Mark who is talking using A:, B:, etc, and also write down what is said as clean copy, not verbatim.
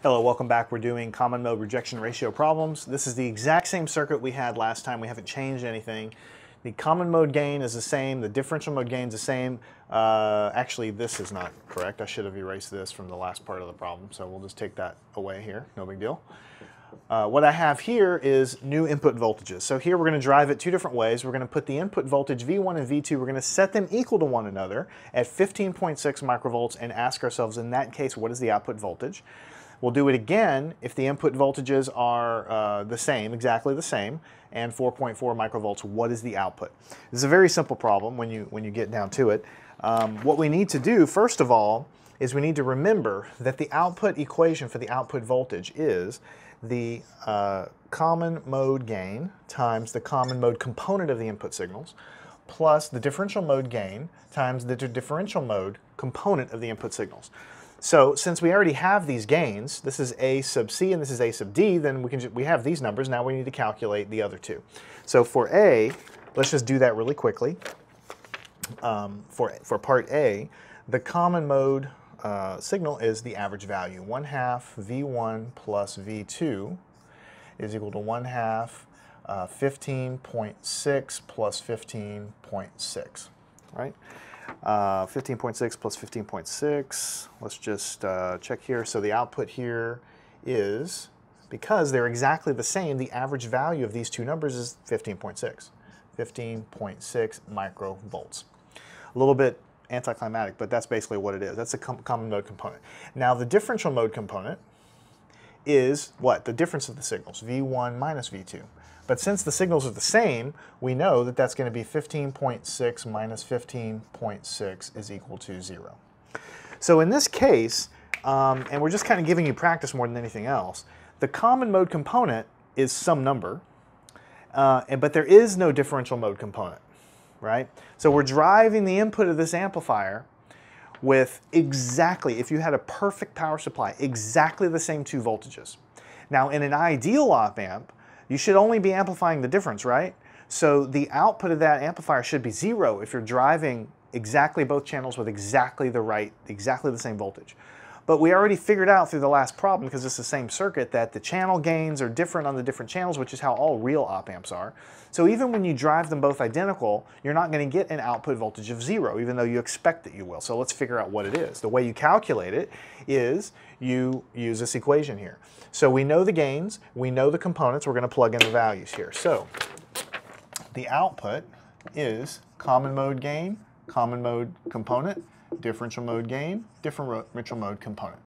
A: Hello, welcome back. We're doing common mode rejection ratio problems. This is the exact same circuit we had last time. We haven't changed anything. The common mode gain is the same. The differential mode gain is the same. Actually, this is not correct. I should have erased this from the last part of the problem, so we'll just take that away here. No big deal. What I have here is new input voltages. So here we're going to drive it two different ways. We're going to put the input voltage V1 and V2, we're going to set them equal to one another at 15.6 microvolts and ask ourselves, in that case, what is the output voltage? We'll do it again if the input voltages are the same, exactly the same, and 4.4 microvolts, what is the output? This is a very simple problem when you get down to it. What we need to do, first of all, is we need to remember that the output equation for the output voltage is the common mode gain times the common mode component of the input signals plus the differential mode gain times the differential mode component of the input signals. So since we already have these gains, this is A sub C and this is A sub D, then we have these numbers. Now we need to calculate the other two. So for A, let's just do that really quickly. For part A, the common mode signal is the average value. 1/2 V1 plus V2 is equal to 1/2 15.6 plus 15.6, right? 15.6 plus 15.6, let's just check here. So the output here is, because they're exactly the same, the average value of these two numbers is 15.6. 15.6 microvolts. A little bit anticlimactic, but that's basically what it is. That's the common mode component. Now the differential mode component is what? The difference of the signals, V1 minus V2. But since the signals are the same, we know that that's going to be 15.6 minus 15.6 is equal to 0. So in this case, and we're just kind of giving you practice more than anything else, the common mode component is some number, but there is no differential mode component, right? So we're driving the input of this amplifier with exactly, if you had a perfect power supply, exactly the same two voltages. Now in an ideal op amp, you should only be amplifying the difference, right? So the output of that amplifier should be 0 if you're driving exactly both channels with exactly the same voltage. But we already figured out through the last problem, because it's the same circuit, that the channel gains are different on the different channels, which is how all real op amps are. So even when you drive them both identical, you're not going to get an output voltage of 0, even though you expect that you will. So let's figure out what it is. The way you calculate it is you use this equation here. So we know the gains, we know the components, we're going to plug in the values here. So the output is common mode gain, common mode component, differential mode gain, differential mode component.